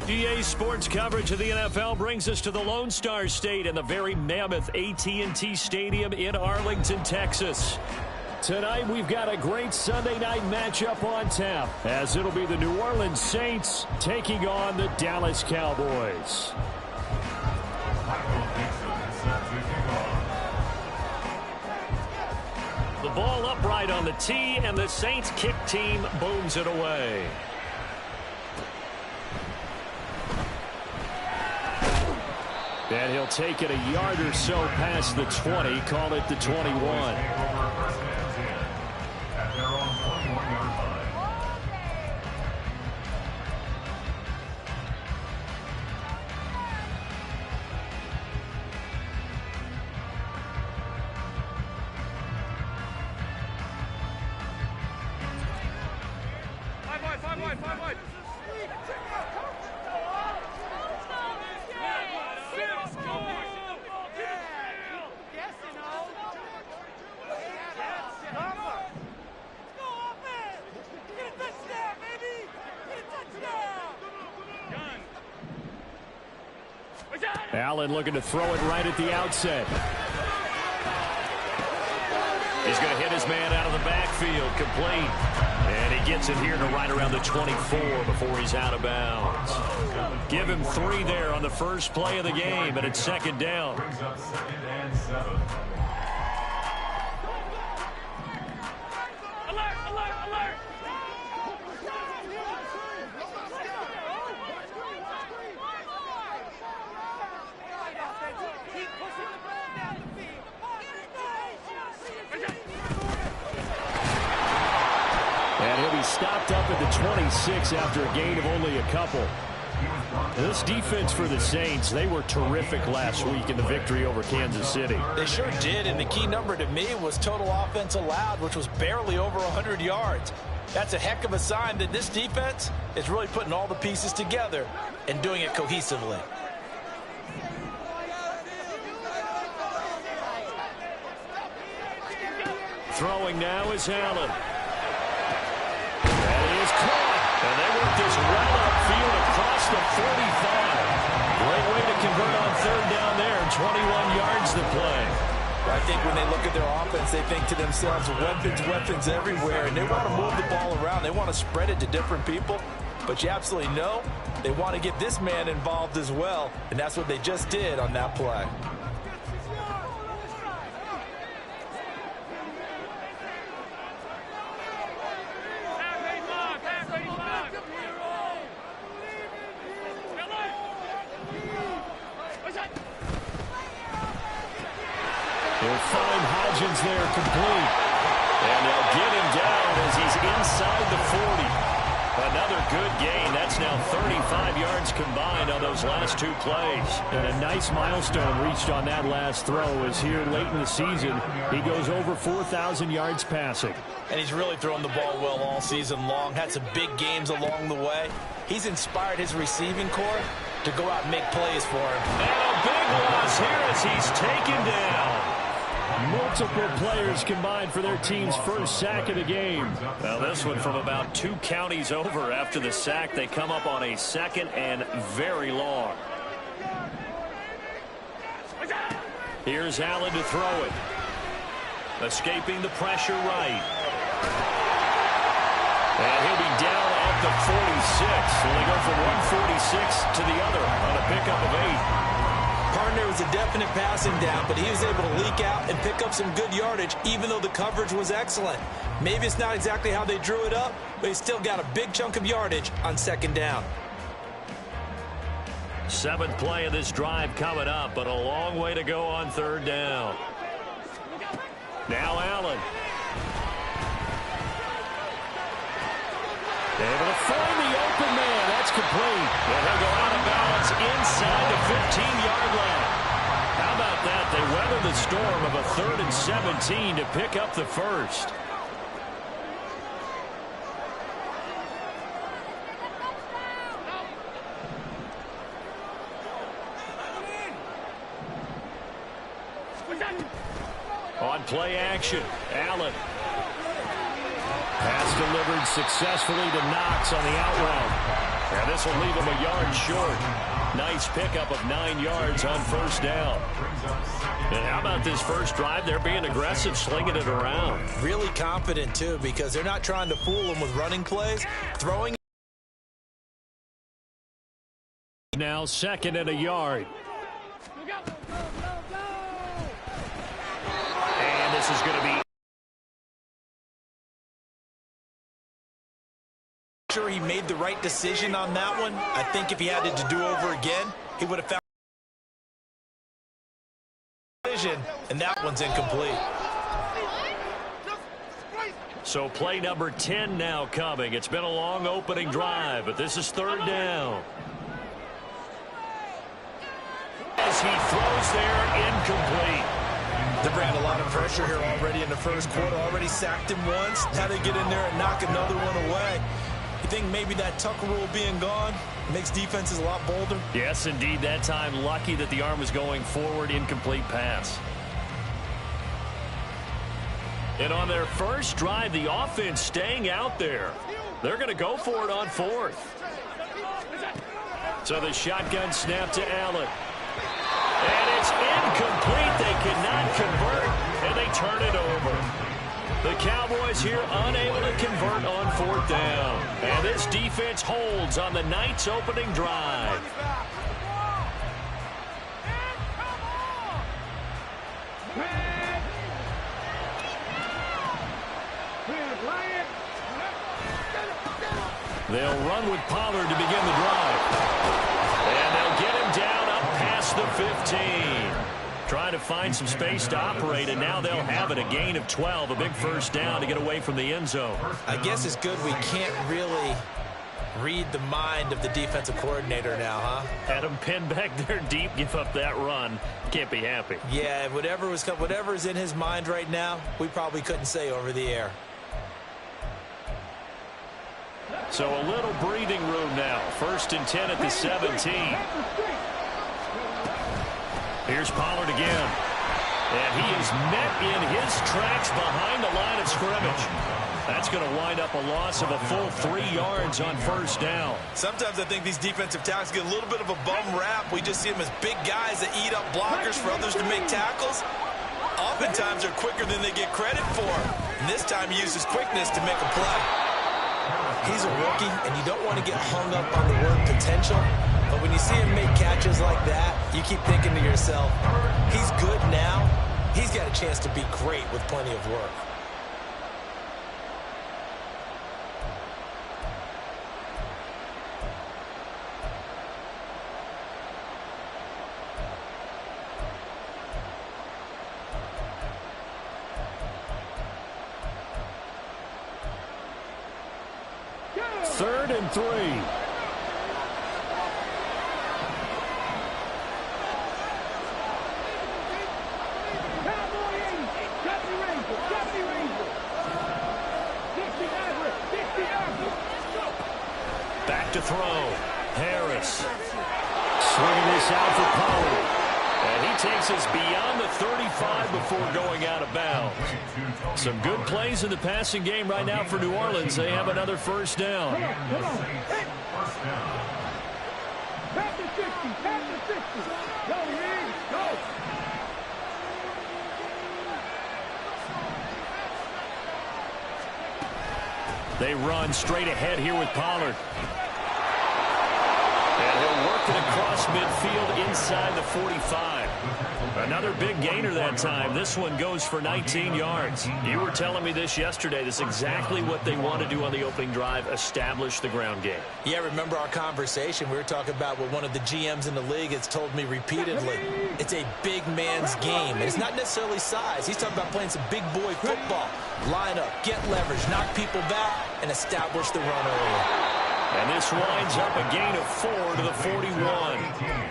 EA Sports coverage of the NFL brings us to the Lone Star State and the very mammoth AT&T Stadium in Arlington, Texas. Tonight, we've got a great Sunday night matchup on tap, as it'll be the New Orleans Saints taking on the Dallas Cowboys. The ball upright on the tee, and the Saints kick team booms it away. And he'll take it a yard or so past the 20, call it the 21. Allen looking to throw it right at the outset. He's going to hit his man out of the backfield, complete. And he gets it here to right around the 24 before he's out of bounds. Give him 3 there on the first play of the game, and it's second down. Stopped up at the 26 after a gain of only a couple. This defense for the Saints, they were terrific last week in the victory over Kansas City. They sure did, and the key number to me was total offense allowed, which was barely over 100 yards. That's a heck of a sign that this defense is really putting all the pieces together and doing it cohesively. Throwing now is Allen. And they work this well upfield across the 45. Great way to convert on third down there. 21 yards to play. I think when they look at their offense, they think to themselves, weapons everywhere. And they want to move the ball around. They want to spread it to different people. But you absolutely know they want to get this man involved as well. And that's what they just did on that play. There complete. And they'll get him down as he's inside the 40. Another good gain. That's now 35 yards combined on those last 2 plays. And a nice milestone reached on that last throw as here late in the season, he goes over 4,000 yards passing. And he's really thrown the ball well all season long. Had some big games along the way. He's inspired his receiving corps to go out and make plays for him. And a big loss here as he's taken down. Multiple players combined for their team's first sack of the game. Well, this one from about 2 counties over after the sack. They come up on a second and very long. Here's Allen to throw it. Escaping the pressure right. And he'll be down at the 46. So they go from 146 to the other on a pickup of 8. Partner was a definite passing down, but he was able to leak out and pick up some good yardage, even though the coverage was excellent. Maybe it's not exactly how they drew it up, but he still got a big chunk of yardage on second down. 7th play of this drive coming up, but a long way to go on third down. Now Allen. Able to find the open man. That's complete. And he'll go out of bounds inside the 15-yard line. How about that? They weather the storm of a 3rd and 17 to pick up the first. On play action, Allen. Pass delivered successfully to Knox on the out route. And this will leave him a yard short. Nice pickup of 9 yards on first down. And how about this first drive? They're being aggressive, slinging it around. Really confident, too, because they're not trying to fool them with running plays. Throwing. Now 2nd and a yard. And this is going to be. Sure he made the right decision on that one. I think if he had it to do over again, he would have found decision, and that one's incomplete. So play number 10 now coming. It's been a long opening drive, but this is 3rd down. As he throws there, incomplete. They're bringing a lot of pressure here already in the first quarter. Already sacked him once. Now they get in there and knock another one away. You think maybe that Tucker rule being gone makes defenses a lot bolder? Yes, indeed. That time, lucky that the arm was going forward. Incomplete pass. And on their first drive, the offense staying out there. They're going to go for it on 4th. So the shotgun snap to Allen. And it's incomplete. They cannot convert, and they turn it over. The Cowboys here unable to convert on 4th down. And this defense holds on the night's opening drive. They'll run with Pollard to begin the drive. And they'll get him down up past the 15. Trying to find some space to operate, and now they'll have it. A gain of 12, a big first down to get away from the end zone. I guess it's good we can't really read the mind of the defensive coordinator now, huh? Had him pinned back there deep, give up that run. Can't be happy. Yeah, whatever's in his mind right now, we probably couldn't say over the air. So a little breathing room now. 1st and 10 at the 17. Here's Pollard again. And he is met in his tracks behind the line of scrimmage. That's going to wind up a loss of a full 3 yards on first down. Sometimes I think these defensive tackles get a little bit of a bum rap. We just see them as big guys that eat up blockers for others to make tackles. Oftentimes they're quicker than they get credit for. And this time he uses quickness to make a play. He's a rookie, and you don't want to get hung up on the word potential. But when you see him make catches like that, you keep thinking to yourself, he's good now. He's got a chance to be great with plenty of work. Third and 3. Back to throw. Harris. Swinging this out for Pollard. And he takes us beyond the 35 before going out of bounds. Some good plays in the passing game right now for New Orleans. They have another first down. They run straight ahead here with Pollard. And he'll work it across midfield inside the 45. Another big gainer that time. This one goes for 19 yards. You were telling me this yesterday. This is exactly what they want to do on the opening drive, establish the ground game. Yeah, remember our conversation? We were talking about what one of the GMs in the league has told me repeatedly. It's a big man's game. And it's not necessarily size. He's talking about playing some big boy football. Line up, get leverage, knock people back, and establish the run early. And this winds up a gain of 4 to the 41.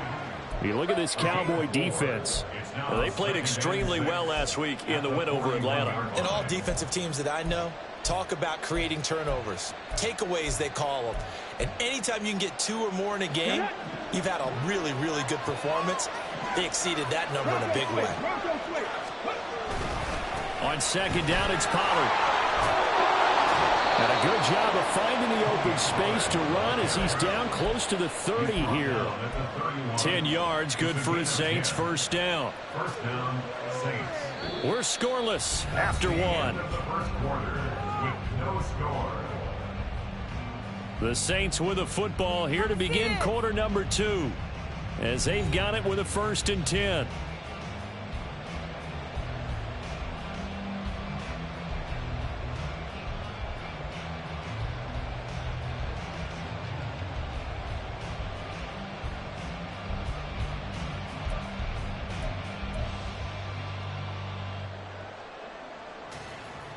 You look at this Cowboy defense. Well, they played extremely well last week in the win over Atlanta. And all defensive teams that I know talk about creating turnovers. Takeaways, they call them. And anytime you can get 2 or more in a game, you've had a really, really good performance. They exceeded that number in a big way. On second down, it's Pollard. And a good job of finding the open space to run as he's down close to the 30 here. 10 yards, good for his Saints. First down. We're scoreless after one. The Saints with a football here to begin quarter number 2 as they've got it with a 1st and 10.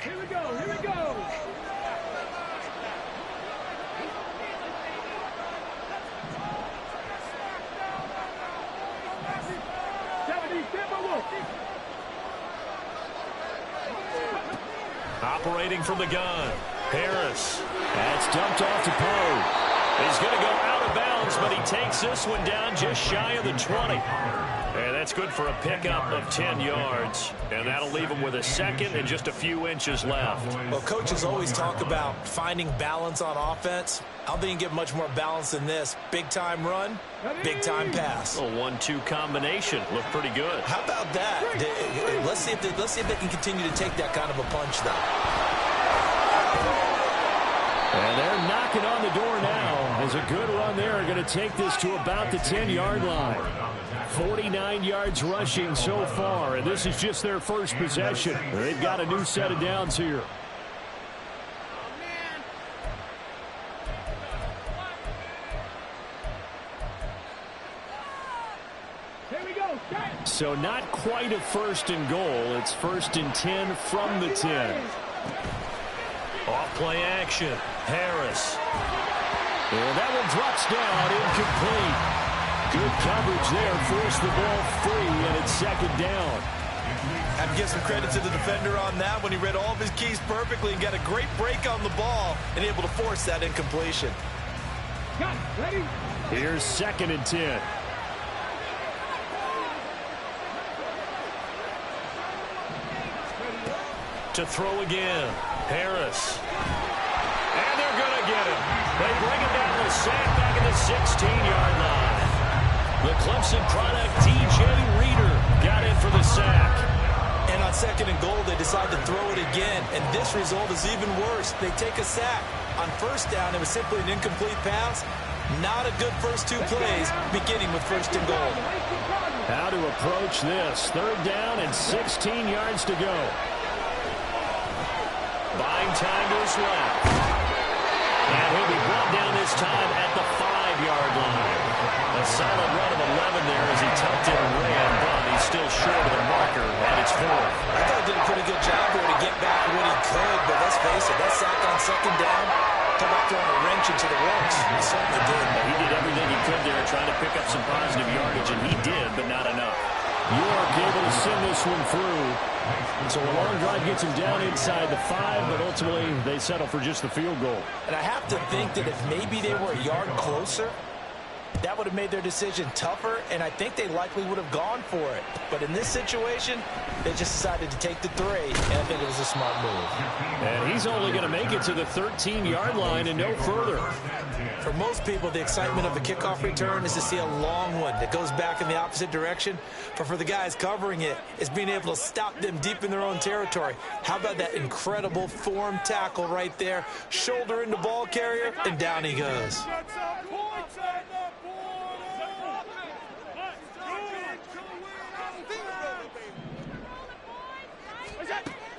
Here we go, here we go. Operating from the gun, Harris. That's dumped off to Poe. He's going to go out of bounds, but he takes this one down just shy of the 20. And that's good for a pickup of 10 yards. And that'll leave him with a 2nd and just a few inches left. Well, coaches always talk about finding balance on offense. I don't think you get much more balance than this. Big-time run, big-time pass. A 1-2 combination. Looked pretty good. How about that? Let's see if they can continue to take that kind of a punch, though. And they're knocking on the door now. As a good run there, are going to take this to about the 10-yard line. 49 yards rushing so far, and this is just their first possession. They've got a new set of downs here. So not quite a 1st and goal. It's 1st and 10 from the 10. Off play action. Harris. And that one drops down, incomplete. Good coverage there, forced the ball free, and it's 2nd down. I have to give some credit to the defender on that when he read all of his keys perfectly and got a great break on the ball and able to force that incompletion. Ready? Here's 2nd and 10. To throw again, Harris. And they're going to get him. They bring him down with a sack back at the 16-yard line. The Clemson product, DJ Reader, got in for the sack. And on 2nd and goal, they decide to throw it again. And this result is even worse. They take a sack. On 1st down, it was simply an incomplete pass. Not a good first 2 plays, beginning with 1st and goal. How to approach this. 3rd down and 16 yards to go. Buying time to his left. And he'll be brought down this time at the 5-yard line. A solid run of 11 there as he tucked in and ran, but he's still short of the marker, and it's 4th. I thought he did a pretty good job there to get back what he could, but let's face it, that sack on 2nd down, talk about throwing a wrench into the works. He certainly did. He did everything he could there, trying to pick up some positive yardage, and he did, but not enough. York able to send this one through. So a long drive gets him down inside the 5, but ultimately they settle for just the field goal. And I have to think that if maybe they were a yard closer, that would have made their decision tougher, and I think they likely would have gone for it. But in this situation, they just decided to take the 3, and I think it was a smart move. And he's only going to make it to the 13-yard line and no further. For most people, the excitement of a kickoff return is to see a long one that goes back in the opposite direction. But for the guys covering it, it's being able to stop them deep in their own territory. How about that incredible form tackle right there? Shoulder into ball carrier, and down he goes.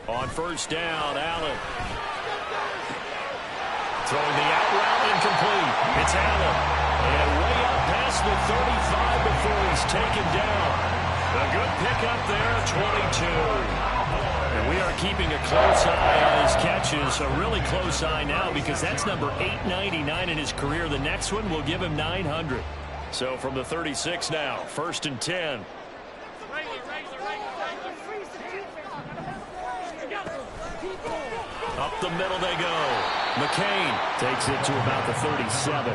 On 1st down, Allen. Throwing the out route, incomplete. It's Allen. And way up past the 35 before he's taken down. A good pickup there, 22. And we are keeping a close eye on his catches. A really close eye now because that's number 899 in his career. The next one will give him 900. So from the 36 now, 1st and 10. Up the middle they go. McCain takes it to about the 37.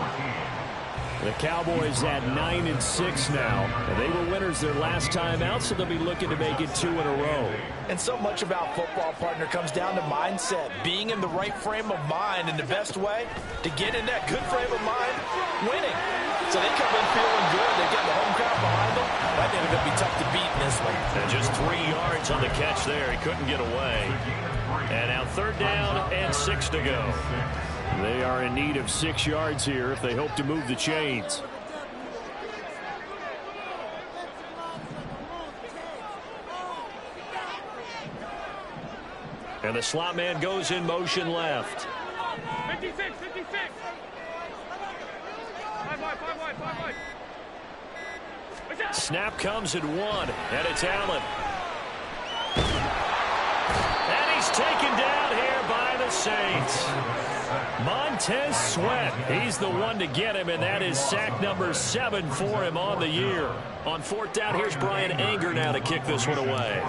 The Cowboys at 9-6 now. And they were winners their last time out, so they'll be looking to make it 2 in a row. And so much about football, partner, comes down to mindset. Being in the right frame of mind, and the best way to get in that good frame of mind, winning. So they come in feeling good. They get the home crowd behind them. I think it's going to be tough to beat in this one. And just 3 yards on the catch there. He couldn't get away. And now 3rd down and 6 to go. They are in need of 6 yards here if they hope to move the chains. And the slot man goes in motion left. 56, 56. 5 wide. Snap comes at 1, and it's Allen. And he's taken down here by the Saints. Montez Sweat, he's the one to get him, and that is sack number 7 for him on the year. On 4th down, here's Brian Anger now to kick this one away.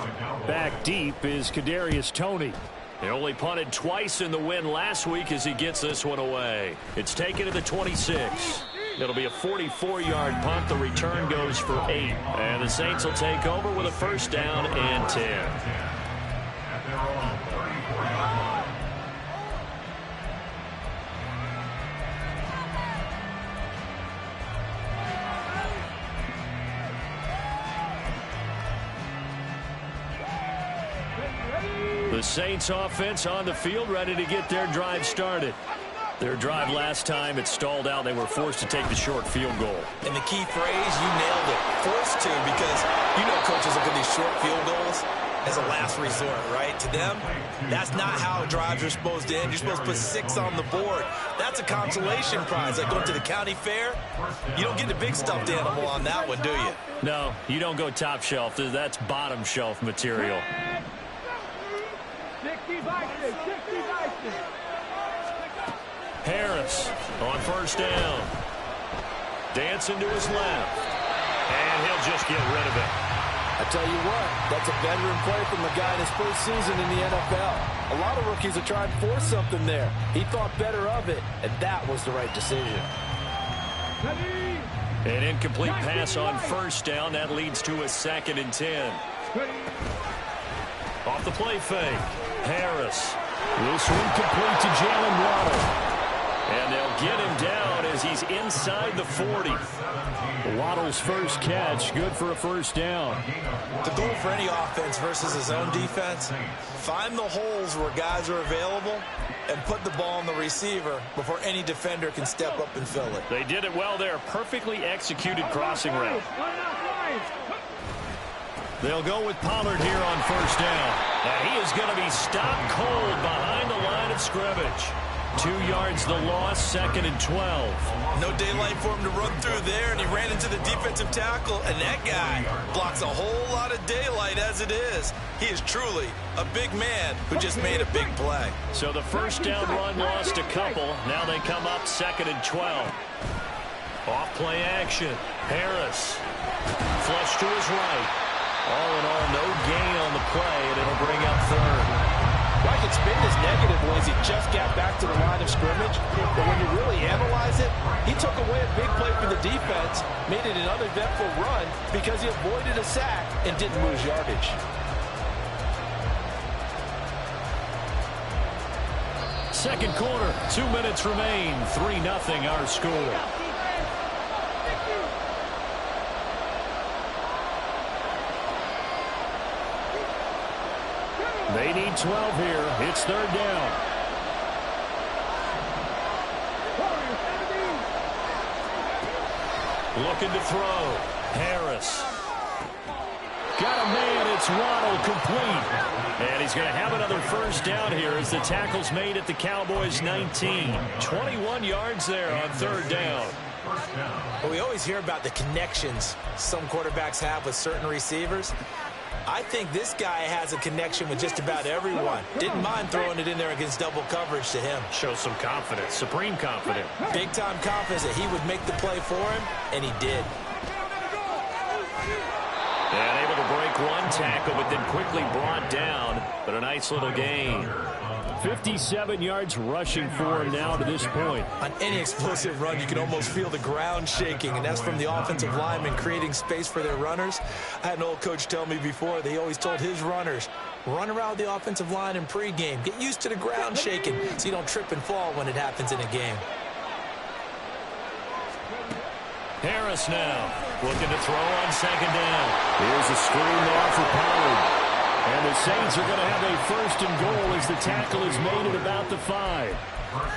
Back deep is Kadarius Toney. He only punted twice in the win last week as he gets this one away. It's taken to the 26. It'll be a 44-yard punt. The return goes for 8. And the Saints will take over with a 1st down and 10. The Saints offense on the field, ready to get their drive started. Their drive last time, it stalled out. They were forced to take the short field goal. And the key phrase, you nailed it. Forced to, because you know coaches look at these short field goals as a last resort, right? To them, that's not how drives are supposed to end. You're supposed to put 6 on the board. That's a consolation prize. Like going to the county fair, you don't get the big stuffed animal on that one, do you? No, you don't go top shelf. That's bottom shelf material. 60 Vikings, 60 Vikings. Harris on 1st down. Dancing to his left. And he'll just get rid of it. I tell you what, that's a veteran play from the guy in his first season in the NFL. A lot of rookies are trying to force something there. He thought better of it, and that was the right decision. An incomplete pass on 1st down. That leads to a 2nd and 10. Off the play fake. Harris. This one complete to Jalen Waddle. And they'll get him down as he's inside the 40. Waddle's first catch, good for a 1st down. The goal for any offense versus his own defense, find the holes where guys are available and put the ball on the receiver before any defender can step up and fill it. They did it well there. Perfectly executed crossing route. They'll go with Pollard here on 1st down. And he is going to be stopped cold behind the line of scrimmage. 2 yards the loss, 2nd and 12. No daylight for him to run through there, and he ran into the defensive tackle, and that guy blocks a whole lot of daylight as it is. He is truly a big man who just made a big play. So the 1st down run lost a couple. Now they come up 2nd and 12. Off play action. Harris. Flush to his right. All in all, no gain on the play, and it'll bring up 3rd. Well, I could spin this negatively as he just got back to the line of scrimmage, but when you really analyze it, he took away a big play for the defense, made it an uneventful run because he avoided a sack and didn't lose yardage. Second quarter, 2 minutes remain, 3-0 our score. They need 12 here. It's 3rd down. Looking to throw. Harris. Got a man. It's Waddle complete. And he's going to have another 1st down here as the tackle's made at the Cowboys 19. 21 yards there on 3rd down. Well, we always hear about the connections some quarterbacks have with certain receivers. I think this guy has a connection with just about everyone. Didn't mind throwing it in there against double coverage to him. Shows some confidence, supreme confidence. Big-time confidence that he would make the play for him, and he did. And able to break one tackle, but then quickly brought down. But a nice little gain. 57 yards rushing for him now to this point. On any explosive run, you can almost feel the ground shaking, and that's from the offensive linemen creating space for their runners. I had an old coach tell me before, they always told his runners, run around the offensive line in pregame. Get used to the ground shaking so you don't trip and fall when it happens in a game. Harris now looking to throw on second down. Here's a screen there for Pollard. And the Saints are going to have a first and goal as the tackle is made at about the 5.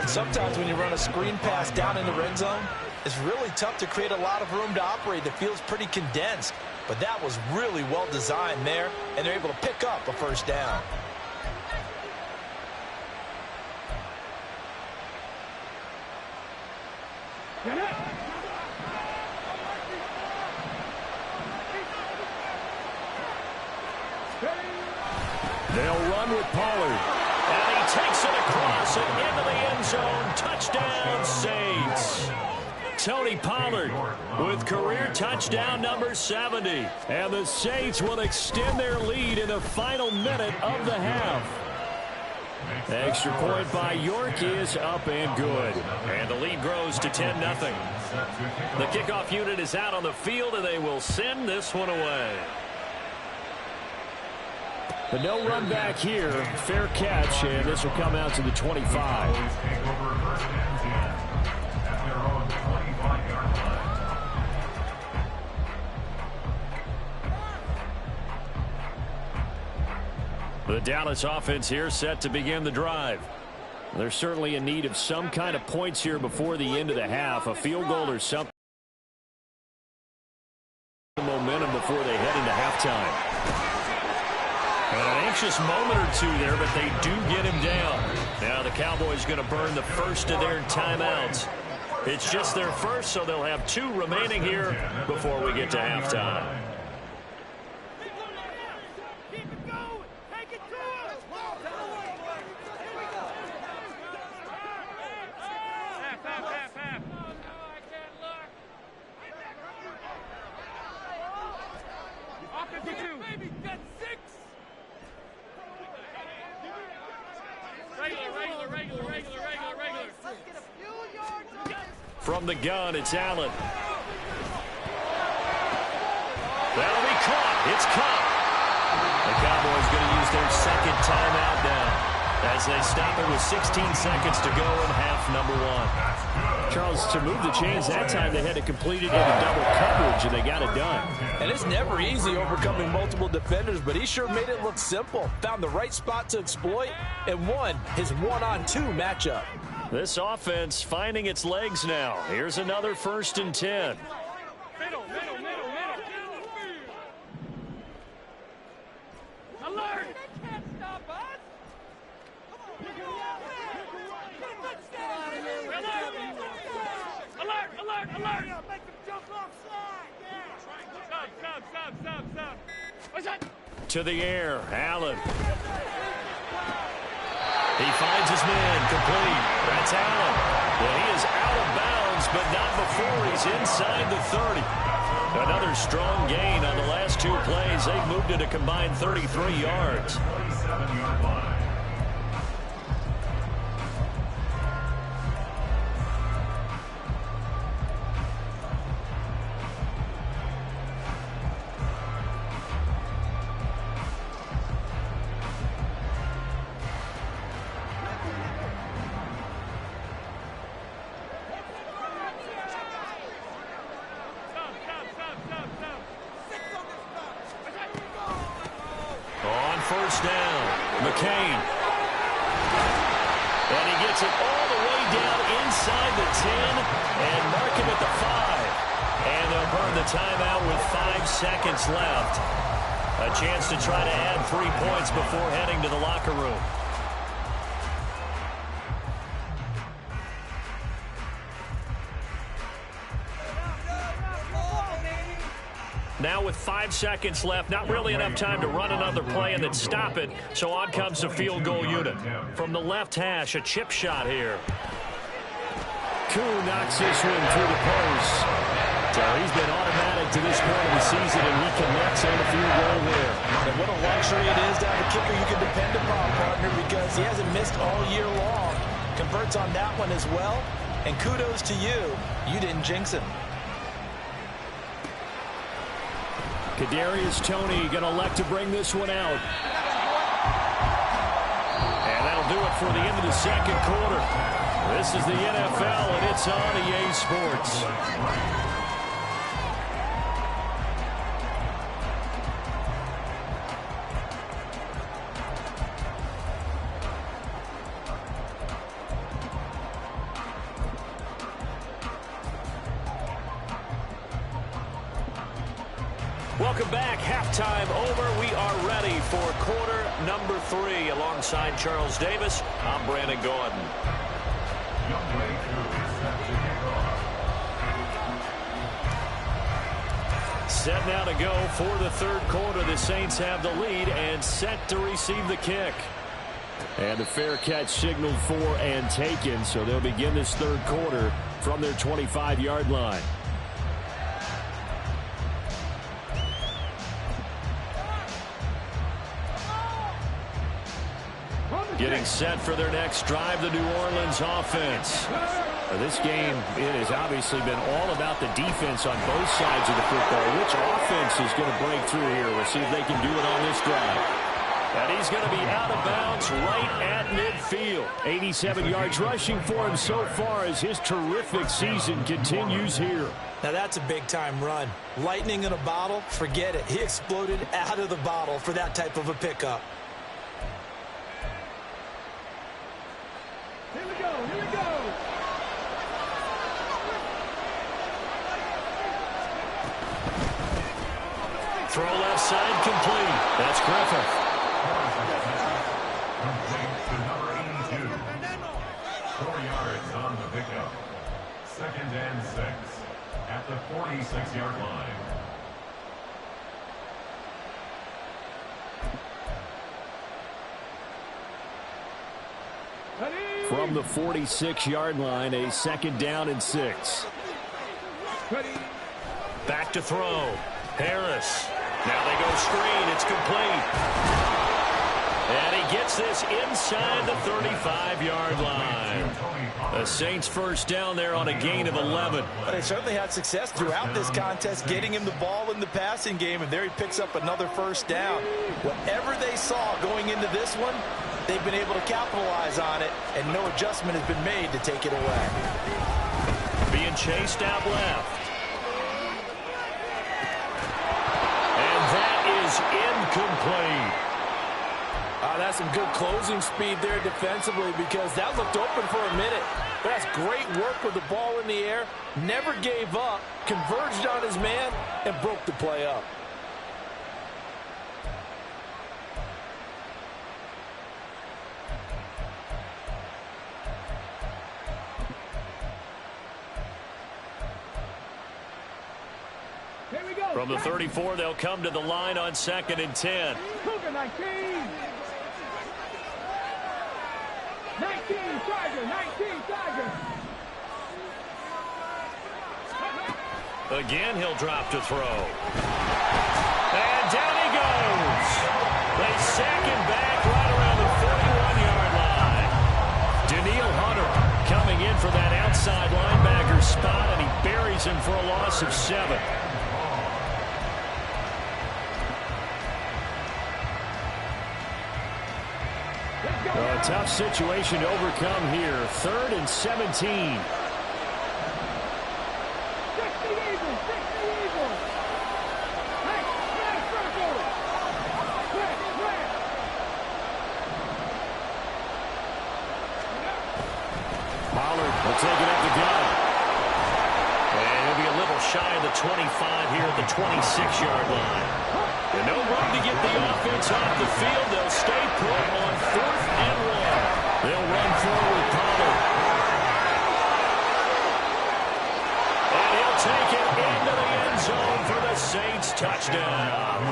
And sometimes when you run a screen pass down in the red zone, it's really tough to create a lot of room to operate. The field's pretty condensed. But that was really well designed there, and they're able to pick up a first down. They'll run with Pollard. And he takes it across and into the end zone. Touchdown, Saints. Tony Pollard with career touchdown number 70. And the Saints will extend their lead in the final minute of the half. The extra point by York is up and good. And the lead grows to 10-0. The kickoff unit is out on the field, and they will send this one away. But no run back here. Fair catch, and this will come out to the 25. The Dallas offense here set to begin the drive. They're certainly in need of some kind of points here before the end of the half. A field goal or something. Momentum before they head into halftime. And an anxious moment or two there, but they do get him down. Now the Cowboys going to burn the first of their timeouts. It's just their first, so they'll have 2 remaining here before we get to halftime. From the gun, it's Allen. That'll be caught. It's caught. The Cowboys going to use their second timeout now as they stop it with 16 seconds to go in half number 1. Charles, to move the chains that time, they had to complete it into double coverage, and they got it done. And it's never easy overcoming multiple defenders, but he sure made it look simple. Found the right spot to exploit and won his 1-on-2 matchup. This offense finding its legs now. Here's another 1st and 10. Middle. Alert! They can't stop us! Alert! Make them jump offside! Stop. What's that? To the air, Allen. He finds his man, complete. That's Allen. Well, he is out of bounds, but not before he's inside the 30. Another strong gain on the last 2 plays. They've moved it a combined 33 yards. First down, McCain. And he gets it all the way down inside the 10 and mark him at the 5. And they'll burn the timeout with 5 seconds left. A chance to try to add 3 points before heading to the locker room. Now with 5 seconds left, not really enough time to run another play and then stop it. So on comes the field goal unit. From the left hash, a chip shot here. Koo knocks this one through the post. So he's been automatic to this point of the season, and he connects on the field goal there. And what a luxury it is to have a kicker you can depend upon, partner, because he hasn't missed all year long. Converts on that one as well. And kudos to you. You didn't jinx him. Kadarius Toney going to elect to bring this one out. And that'll do it for the end of the second quarter. This is the NFL, and it's on EA Sports. Welcome back. Halftime over. We are ready for quarter number 3. Alongside Charles Davis, I'm Brandon Gordon. Set now to go for the third quarter. The Saints have the lead and set to receive the kick. And the fair catch signaled for and taken, so they'll begin this third quarter from their 25-yard line. Getting set for their next drive, the New Orleans offense. This game, it has obviously been all about the defense on both sides of the football. Which offense is going to break through here? We'll see if they can do it on this drive. And he's going to be out of bounds right at midfield. 87 yards rushing for him so far as his terrific season continues here. Now that's a big-time run. Lightning in a bottle, forget it. He exploded out of the bottle for that type of a pickup. Here we go, here we go. Throw left side complete. That's Griffith. Complete to number 82. 4 yards on the pickup. 2nd and 6 at the 46-yard line. From the 46-yard line, a 2nd down and 6. Back to throw. Harris. Now they go screen. It's complete. And he gets this inside the 35-yard line. The Saints first down there on a gain of 11. But they certainly had success throughout this contest, getting him the ball in the passing game, and there he picks up another first down. Whatever they saw going into this one, they've been able to capitalize on it, and no adjustment has been made to take it away. Being chased out left. And that is incomplete. That's some good closing speed there defensively, because that looked open for a minute. But that's great work with the ball in the air. Never gave up, converged on his man, and broke the play up. Here we go. From the 34, they'll come to the line on 2nd and 10. Cougar 19. 19, Tiger, 19, Tiger. Again, he'll drop to throw. And down he goes. They sack him back right around the 41-yard line. Daniil Hunter coming in for that outside linebacker spot, and he buries him for a loss of 7. A tough situation to overcome here. 3rd and 17. 60 Eagles, 60 Eagles. Hey, circle. Quick. Pollard will take it up the gut. And he'll be a little shy of the 25 here at the 26-yard line. And no room to get the offense off the field. They'll stay put on 4th and 1. They'll run forward Pollard. And he'll take it into the end zone for the Saints touchdown.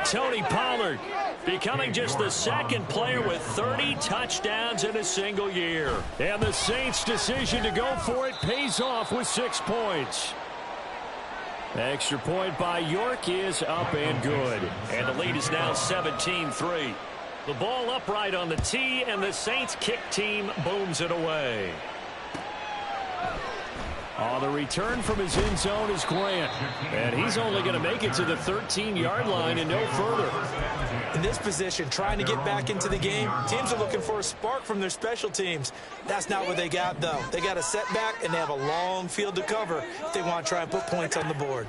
Tony Pollard becoming just the 2nd player with 30 touchdowns in a single year. And the Saints' decision to go for it pays off with 6 points. Extra point by York is up and good. And the lead is now 17-3. The ball upright on the tee, and the Saints kick team booms it away. The return from his end zone is Grant. And he's only going to make it to the 13-yard line and no further. In this position, trying to get back into the game, teams are looking for a spark from their special teams. That's not what they got, though. They got a setback, and they have a long field to cover if they want to try and put points on the board.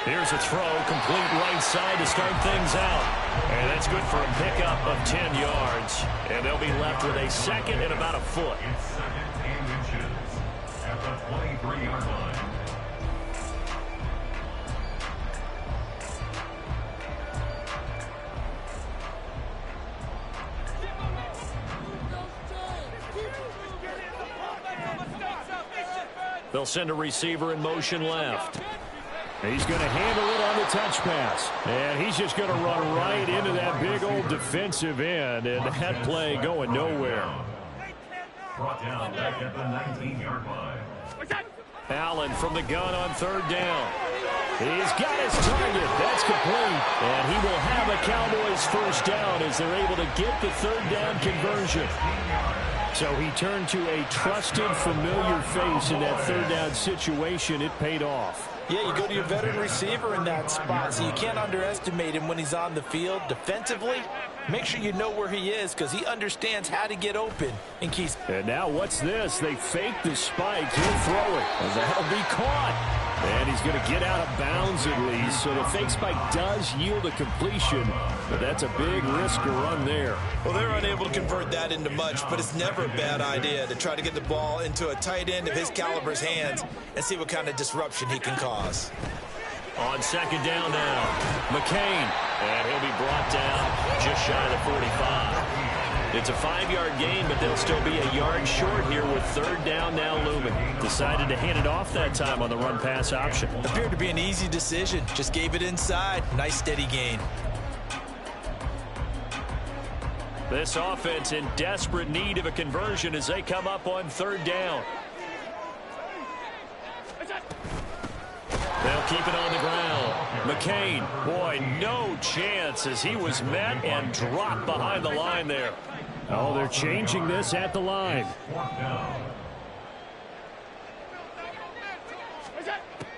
Here's a throw, complete right side to start things out. And that's good for a pickup of 10 yards. And they'll be left with a second and about a foot. It's second and inches at the 23-yard line. They'll send a receiver in motion left. He's going to handle it on the touch pass. And he's just going to run right into that big old defensive end. And that play going nowhere. Brought down back at the 19-yard line. Allen from the gun on third down. He's got his target. That's complete. And he will have a Cowboys first down as they're able to get the third down conversion. So he turned to a trusted, familiar face in that third down situation. It paid off. Yeah, you go to your veteran receiver in that spot, so you can't underestimate him when he's on the field. Defensively, make sure you know where he is because he understands how to get open and keeps. And now what's this? They fake the spike. He'll throw it. And that'll be caught. And he's going to get out of bounds at least. So the fake spike does yield a completion. But that's a big risk to run there. Well, they're unable to convert that into much, but it's never a bad idea to try to get the ball into a tight end of his caliber's hands and see what kind of disruption he can cause. On second down now, McCain. And he'll be brought down just shy of the 45. It's a 5-yard gain, but they'll still be a yard short here with third down now looming. Decided to hand it off that time on the run-pass option. Appeared to be an easy decision. Just gave it inside. Nice steady gain. This offense in desperate need of a conversion as they come up on third down. They'll keep it on the ground. McCain, boy, no chance as he was met and dropped behind the line there. Oh, they're changing this at the line.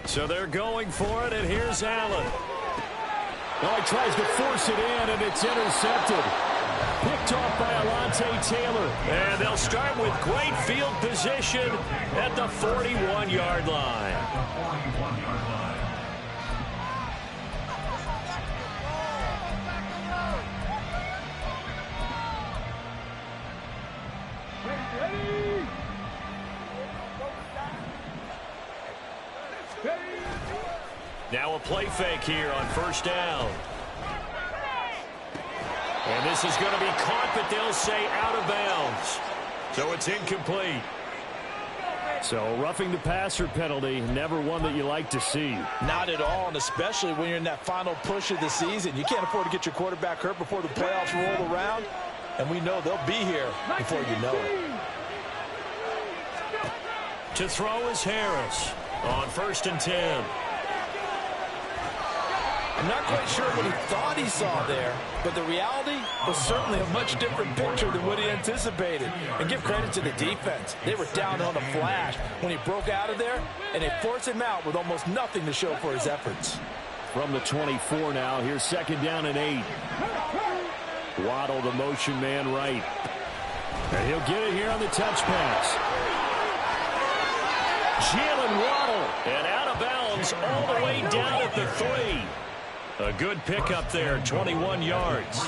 So they're going for it, and here's Allen. Oh, he tries to force it in, and it's intercepted. Picked off by Alontae Taylor. And they'll start with great field position at the 41-yard line. Now a play fake here on first down. And this is going to be caught, but they'll say out of bounds. So it's incomplete. So roughing the passer penalty, never one that you like to see. Not at all, and especially when you're in that final push of the season. You can't afford to get your quarterback hurt before the playoffs roll around. And we know they'll be here before you know it. To throw is Harris on 1st and 10. I'm not quite sure what he thought he saw there, but the reality was certainly a much different picture than what he anticipated. And give credit to the defense. They were down on a flash when he broke out of there, and they forced him out with almost nothing to show for his efforts. From the 24 now, here's 2nd down and 8. Waddle, the motion man right. And he'll get it here on the touch pass. Jalen Waddle, and out of bounds all the way down at the 3. A good pickup there, 21 yards.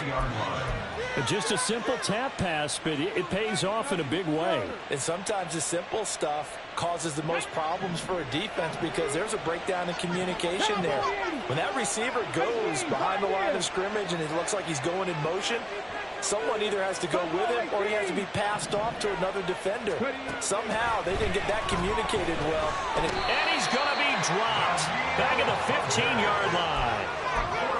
Just a simple tap pass, but it pays off in a big way. And sometimes the simple stuff causes the most problems for a defense because there's a breakdown in communication there. When that receiver goes behind the line of scrimmage and it looks like he's going in motion, someone either has to go with him or he has to be passed off to another defender. Somehow they didn't get that communicated well. And he's going to be dropped back at the 15-yard line.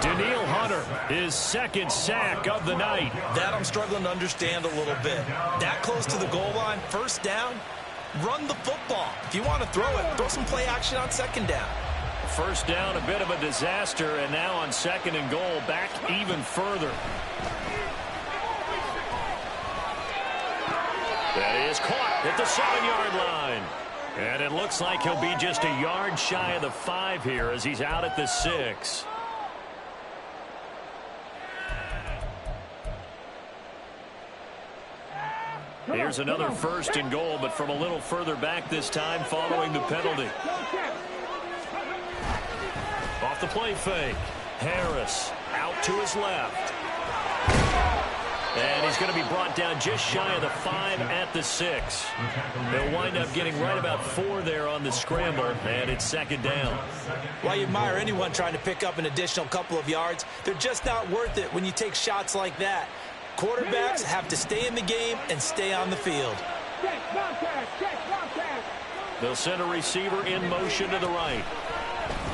Daniil Hunter, his 2nd sack of the night. That I'm struggling to understand a little bit. That close to the goal line, first down, Run the football. If you want to throw it, throw some play action on second down. First down, a bit of a disaster, and now on second and goal, back even further. That is caught at the 7-yard line. And it looks like he'll be just a yard shy of the 5 here as he's out at the 6. Here's another first and goal, but from a little further back this time following the penalty. Off the play fake. Harris out to his left. And he's going to be brought down just shy of the 5 at the 6. They'll wind up getting right about 4 there on the scramble, and it's second down. While you admire anyone trying to pick up an additional couple of yards, they're just not worth it when you take shots like that. Quarterbacks have to stay in the game and stay on the field. They'll send a receiver in motion to the right.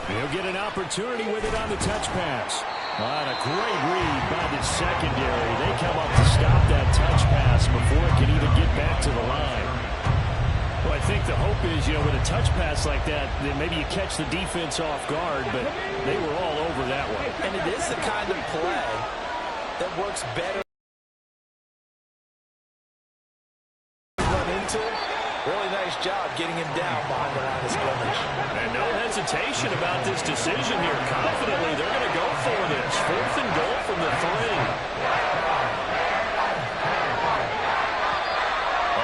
He'll get an opportunity with it on the touch pass. On a great read by the secondary. They come up to stop that touch pass before it can even get back to the line. Well, I think the hope is, with a touch pass like that, then maybe you catch the defense off guard, but they were all over that one. And it is the kind of play that works better. Really nice job getting him down behind the line of scrimmage. And no hesitation about this decision here. Confidently, they're going to go for this. 4th and goal from the 3.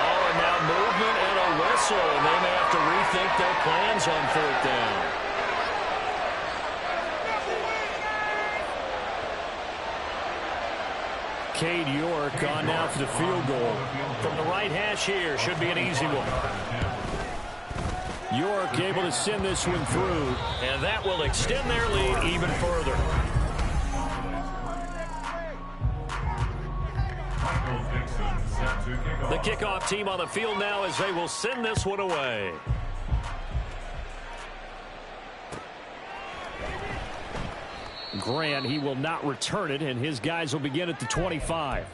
Oh, and now movement and a whistle. And they may have to rethink their plans on 4th down. Cade York on now for the field goal. From the right hash here, should be an easy one. York able to send this one through, and that will extend their lead even further. The kickoff team on the field now as they will send this one away. Grant, he will not return it, and his guys will begin at the 25.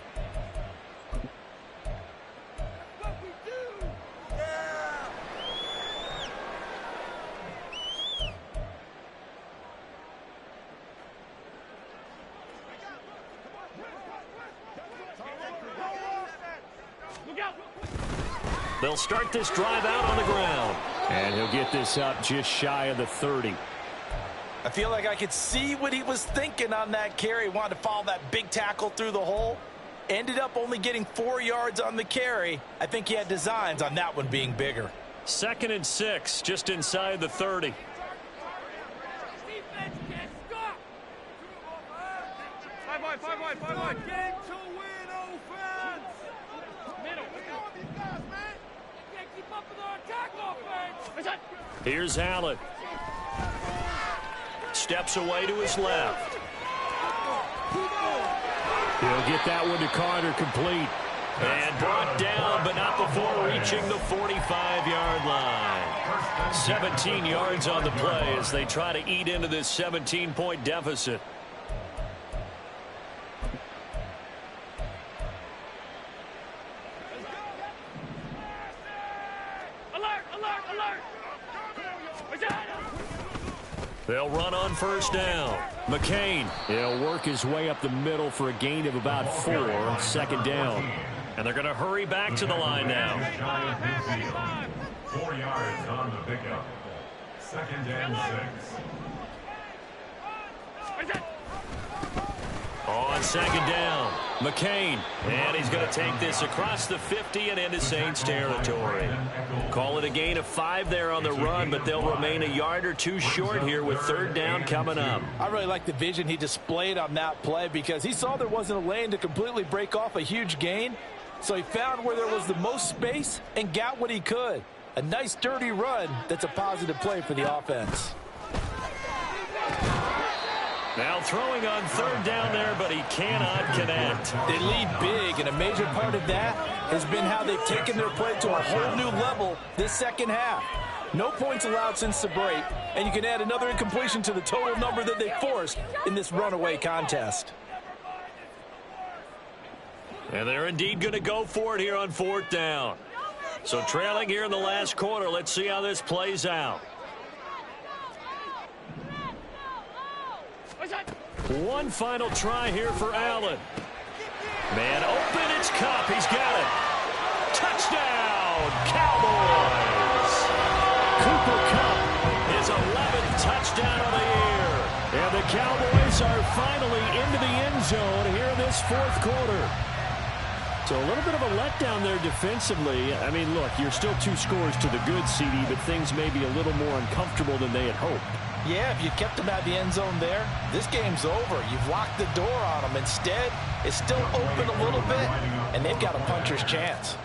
They'll start this drive out on the ground. And he'll get this up just shy of the 30. I feel like I could see what he was thinking on that carry. Wanted to follow that big tackle through the hole. Ended up only getting 4 yards on the carry. I think he had designs on that one being bigger. 2nd and 6, just inside the 30. Five wide. Game to win offense. Middle. Can't keep up with our attack offense. Here's Allen. Steps away to his left. He'll get that one to Carter complete. And brought down, but not before reaching the 45-yard line. 17 yards on the play as they try to eat into this 17-point deficit. They'll run on first down. McCain, he'll work his way up the middle for a gain of about 4. 2nd down. And they're going to hurry back to the line now. 4 yards on the pickup. 2nd and 6. On 2nd down, McCain. And he's going to take this across the 50 and into Saints territory. Call it a gain of 5 there on the run, but they'll remain a yard or 2 short here with 3rd down coming up. I really like the vision he displayed on that play because he saw there wasn't a lane to completely break off a huge gain. So he found where there was the most space and got what he could. A nice dirty run that's a positive play for the offense. Now throwing on 3rd down there, but he cannot connect. They lead big, and a major part of that has been how they've taken their play to a whole new level this second half. No points allowed since the break, and you can add another incompletion to the total number that they forced in this runaway contest. And they're indeed going to go for it here on 4th down. So trailing here in the last quarter. Let's see how this plays out. One final try here for Allen. Man open, it's Kupp. He's got it. Touchdown, Cowboys. Cooper Kupp, his 11th touchdown of the year. And the Cowboys are finally into the end zone here in this fourth quarter. So a little bit of a letdown there defensively. I mean, look, you're still 2 scores to the good, CD, but things may be a little more uncomfortable than they had hoped. Yeah, if you kept them at the end zone there, this game's over. You've locked the door on them. Instead, it's still open a little bit, and they've got a puncher's chance.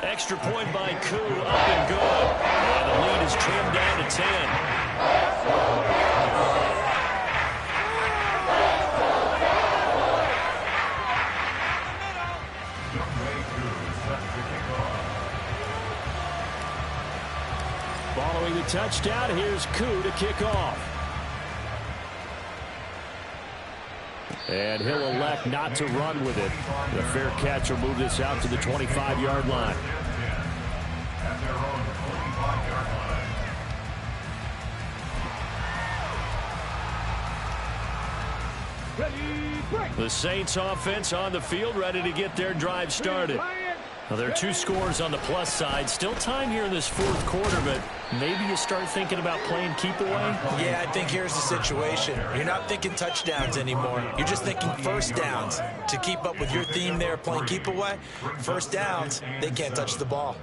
Extra point by Koo, up and good. And the lead is trimmed down to 10. Following the touchdown, here's Koo to kick off. And he'll elect not to run with it. The fair catch will move this out to the 25-yard line. The Saints offense on the field, ready to get their drive started. Well, there are 2 scores on the plus side. Still time here in this fourth quarter, but maybe you start thinking about playing keep away? Yeah, I think here's the situation. You're not thinking touchdowns anymore. You're just thinking first downs. To keep up with your theme there, playing keep away, first downs, they can't touch the ball.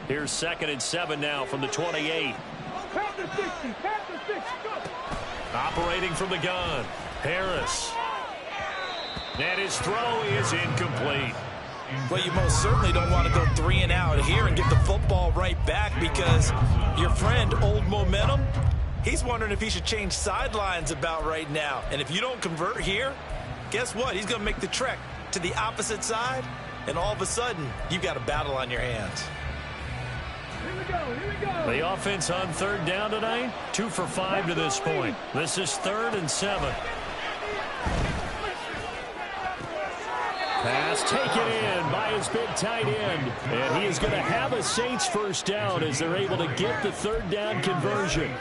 Here's 2nd and 7 now from the 28. Operating from the gun, Harris. And his throw is incomplete. Well, you most certainly don't want to go 3 and out here and get the football right back, because your friend, Old Momentum, he's wondering if he should change sidelines about right now. And if you don't convert here, guess what? He's going to make the trek to the opposite side, and all of a sudden, you've got a battle on your hands. Here we go. The offense on 3rd down tonight, 2 for 5 to this point. This is 3rd and 7. Pass taken in by his big tight end. And he is going to have a Saints first down as they're able to get the 3rd down conversion.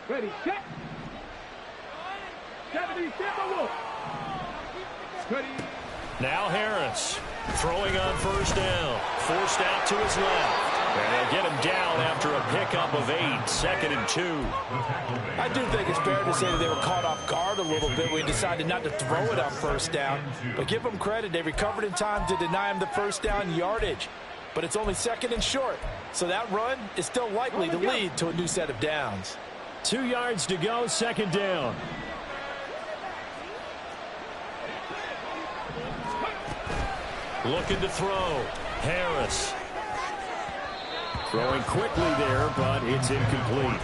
Ready, set. 77 Wolf. Ready. Now Harris throwing on first down. Forced out to his left. And they'll get him down after a pickup of 8. 2nd and 2. I do think it's fair to say that they were caught off guard a little bit. We decided not to throw it on first down. But give them credit. They recovered in time to deny him the first down yardage. But it's only 2nd and short. So that run is still likely to lead to a new set of downs. 2 yards to go, 2nd down. Looking to throw. Harris. Throwing quickly there, but it's incomplete.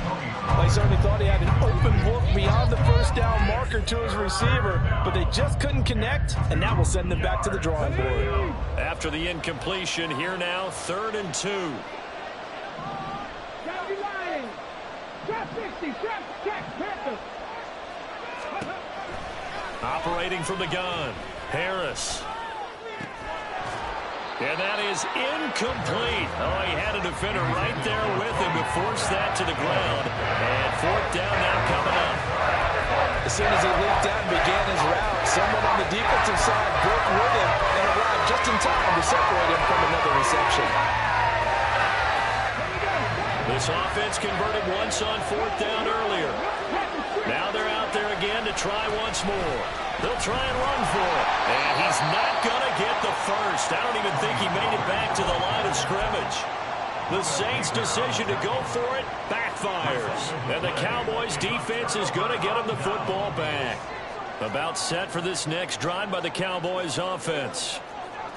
They certainly thought he had an open look beyond the first down marker to his receiver, but they just couldn't connect, and that will send them back to the drawing board. After the incompletion, here now, 3rd and 2. Operating from the gun, Harris. And that is incomplete. Oh, he had a defender right there with him to force that to the ground. And 4th down now coming up. As soon as he leaped out and began his route, someone on the defensive side broke with him and arrived just in time to separate him from another reception. This offense converted once on 4th down earlier. Now they're out there again to try once more. They'll try and run for it. And he's not going to get the first. I don't even think he made it back to the line of scrimmage. The Saints' decision to go for it backfires. And the Cowboys' defense is going to get him the football back. About set for this next drive by the Cowboys' offense.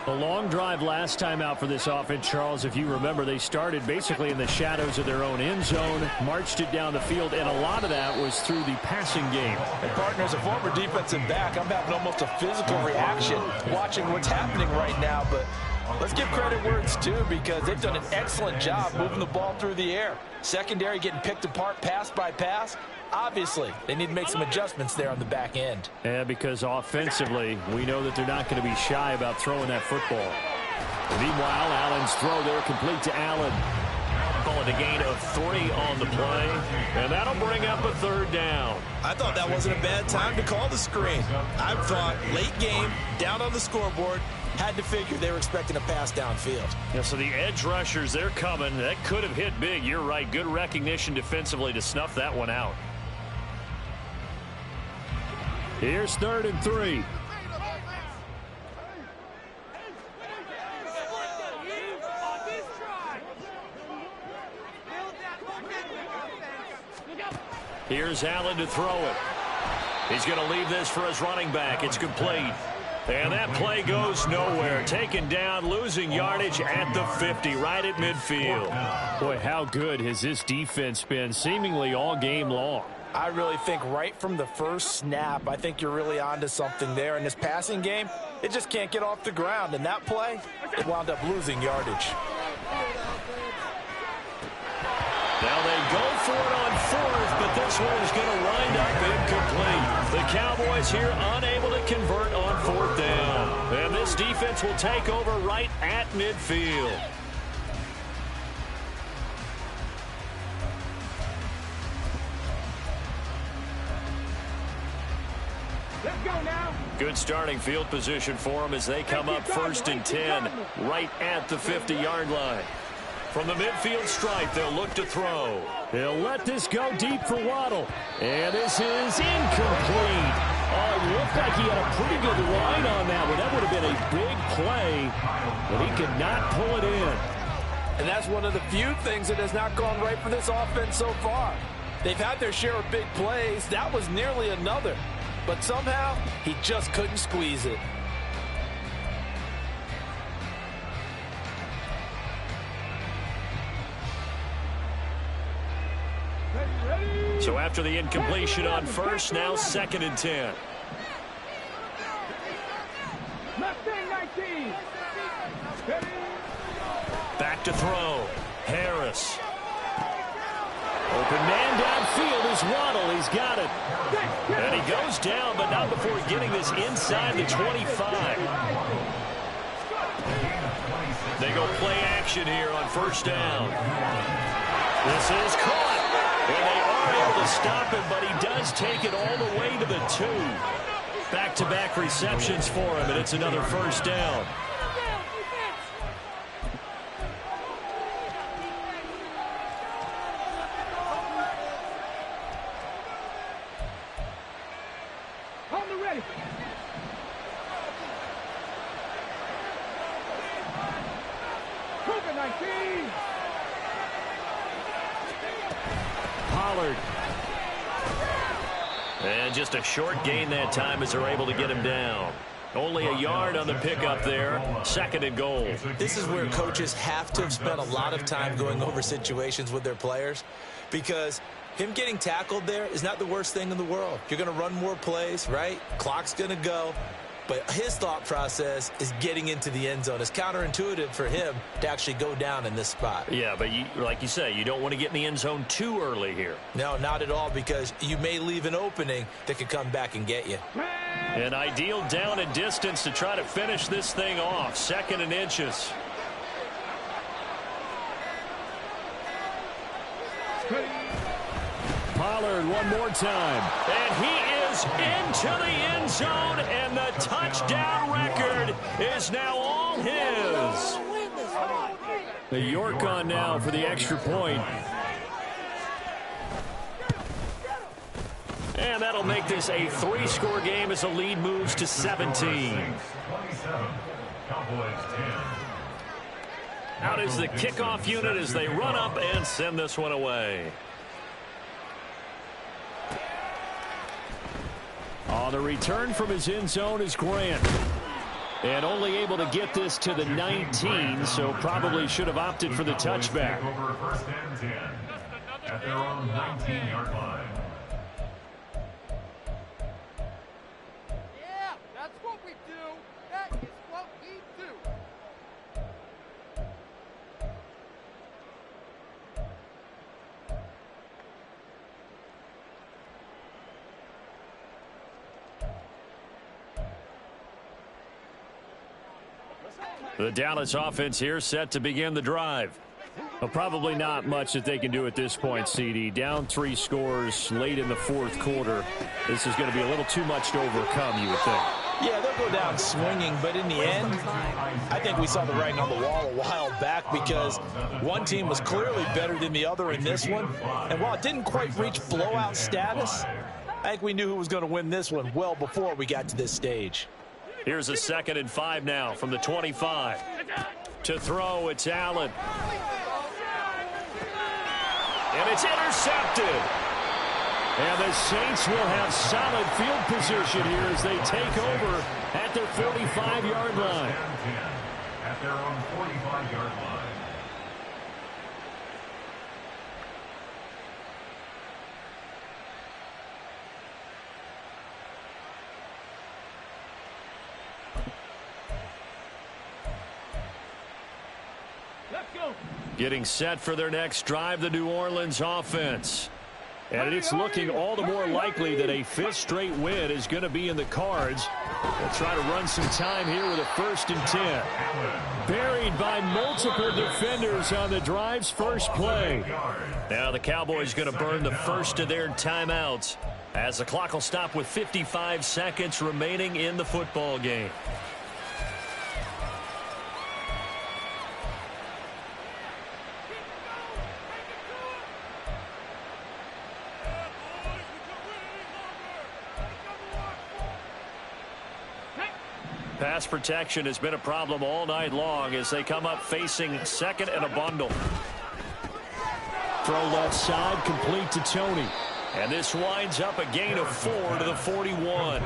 A long drive last time out for this offense, Charles. If you remember, they started basically in the shadows of their own end zone, marched it down the field, and a lot of that was through the passing game. And partner, as a former defensive back, I'm having almost a physical reaction watching what's happening right now. But let's give credit where it's due, because they've done an excellent job moving the ball through the air. Secondary getting picked apart pass by pass. Obviously, they need to make some adjustments there on the back end. Yeah, because offensively, we know that they're not going to be shy about throwing that football. Meanwhile, Allen's throw there complete to Allen. Call it a gain of 3 on the play, and that'll bring up a 3rd down. I thought that wasn't a bad time to call the screen. I thought late game, down on the scoreboard, had to figure they were expecting a pass downfield. Yeah, so the edge rushers, they're coming. That could have hit big. You're right. Good recognition defensively to snuff that one out. Here's 3rd and 3. Here's Allen to throw it. He's going to leave this for his running back. It's complete. And that play goes nowhere. Taken down, losing yardage at the 50, right at midfield. Boy, how good has this defense been seemingly all game long? I really think right from the first snap, I think you're really onto something there. In this passing game, it just can't get off the ground. And that play, it wound up losing yardage. Now they go for it on 4th, but this one is going to wind up incomplete. The Cowboys here unable to convert on 4th down. And this defense will take over right at midfield. Let's go now. Good starting field position for them as they come up 1st and 10, right at the 50-yard line. From the midfield stripe, they'll look to throw. They'll let this go deep for Waddle. And this is incomplete. Oh, it looked like he had a pretty good line on that one. That would have been a big play, but he could not pull it in. And that's one of the few things that has not gone right for this offense so far. They've had their share of big plays. That was nearly another. But somehow, he just couldn't squeeze it. So after the incompletion on 1st, now 2nd and 10. Back to throw. Harris. Open man downfield is Waddle. He's got it. And he goes down, but not before getting this inside the 25. They go play action here on 1st down. This is caught. And they are able to stop him, but he does take it all the way to the 2. Back-to-back receptions for him, and it's another 1st down. On the ready. COVID-19. Pollard. And just a short gain that time as they're able to get him down. Only a yard on the pickup there. 2nd and goal. This is where coaches have to have spent a lot of time going over situations with their players, because him getting tackled there is not the worst thing in the world. You're going to run more plays, right? Clock's going to go. But his thought process is getting into the end zone. It's counterintuitive for him to actually go down in this spot. Yeah, but like you say, you don't want to get in the end zone too early here. No, not at all, because you may leave an opening that could come back and get you. An ideal down and distance to try to finish this thing off. 2nd and inches. Pollard one more time. And he is into the end zone, and the touchdown record is now all his. The York on now for the extra point. And that'll make this a 3-score game as the lead moves to 17. 27, Cowboys 10. Out is the kickoff unit as they run up and send this one away. On the return from his end zone is Grant. And only able to get this to the 19, so probably should have opted for the touchback. Over first and 10 at their own 19-yard line. Yeah, that's what we do. That is what we do. The Dallas offense here set to begin the drive. Well, probably not much that they can do at this point, CD. Down 3 scores late in the fourth quarter. This is going to be a little too much to overcome, you would think. Yeah, they'll go down swinging, but in the end, I think we saw the writing on the wall a while back because one team was clearly better than the other in this one. And while it didn't quite reach blowout status, I think we knew who was going to win this one well before we got to this stage. Here's a 2nd and 5 now from the 25. To throw, it's Allen. And it's intercepted. And the Saints will have solid field position here as they take over at their 45-yard line. At their own 45-yard line. Getting set for their next drive, the New Orleans offense. And it's looking all the more likely that a 5th straight win is going to be in the cards. They'll try to run some time here with a 1st and 10. Buried by multiple defenders on the drive's first play. Now the Cowboys going to burn the first of their timeouts as the clock will stop with 55 seconds remaining in the football game. Pass protection has been a problem all night long as they come up facing 2nd and a bundle. Throw left side, complete to Tony. And this winds up a gain of 4 to the 41.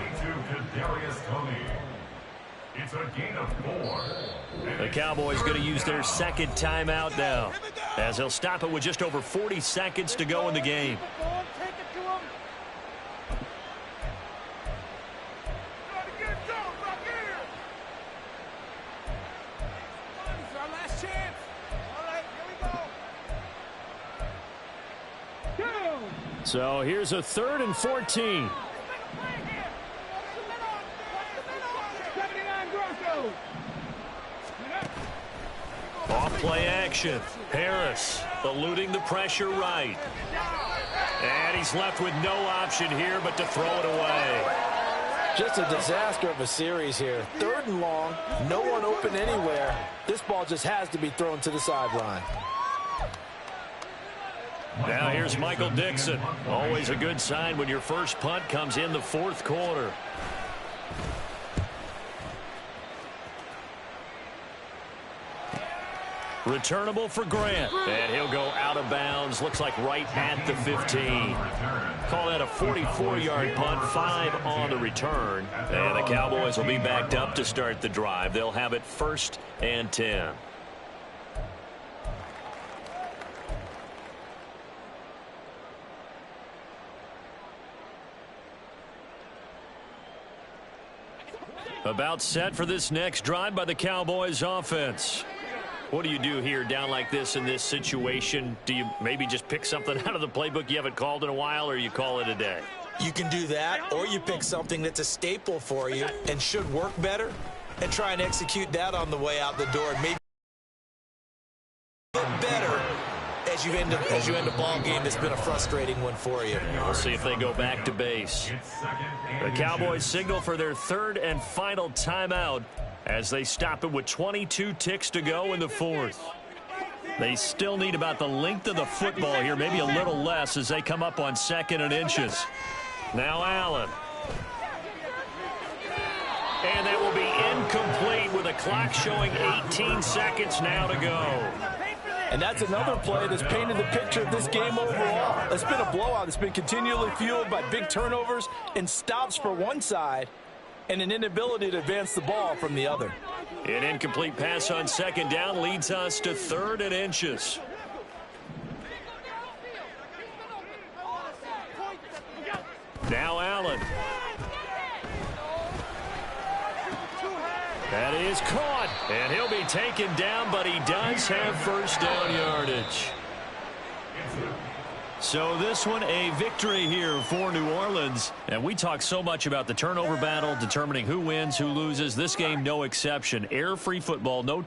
It's a gain of 4. The Cowboys going to use their 2nd timeout now as they'll stop it with just over 40 seconds to go in the game. So here's a 3rd and 14. Off play action. Harris eluding the pressure right. And he's left with no option here but to throw it away. Just a disaster of a series here. 3rd and long, no one open anywhere. This ball just has to be thrown to the sideline. Now here's Michael Dixon. Always a good sign when your first punt comes in the 4th quarter. Returnable for Grant. And he'll go out of bounds. Looks like right at the 15. Call that a 44-yard punt, 5 on the return. And the Cowboys will be backed up to start the drive. They'll have it 1st and 10. About set for this next drive by the Cowboys offense. What do you do here down like this in this situation? Do you maybe just pick something out of the playbook you haven't called in a while, or you call it a day? You can do that, or you pick something that's a staple for you and should work better and try and execute that on the way out the door. Maybe get better as you end a ball game that's been a frustrating one for you. We'll see if they go back to base. The Cowboys signal for their 3rd and final timeout as they stop it with 22 ticks to go in the 4th. They still need about the length of the football here, maybe a little less as they come up on 2nd and inches. Now Allen. And that will be incomplete with a clock showing 18 seconds now to go. And that's another play that's painted the picture of this game overall. It's been a blowout. It's been continually fueled by big turnovers and stops for one side and an inability to advance the ball from the other. An incomplete pass on second down leads us to 3rd and inches. Now Allen. That is caught, and he'll be taken down, but he does have first down yardage. So this one a victory here for New Orleans. And we talk so much about the turnover battle, determining who wins, who loses. This game, no exception. Air-free football, no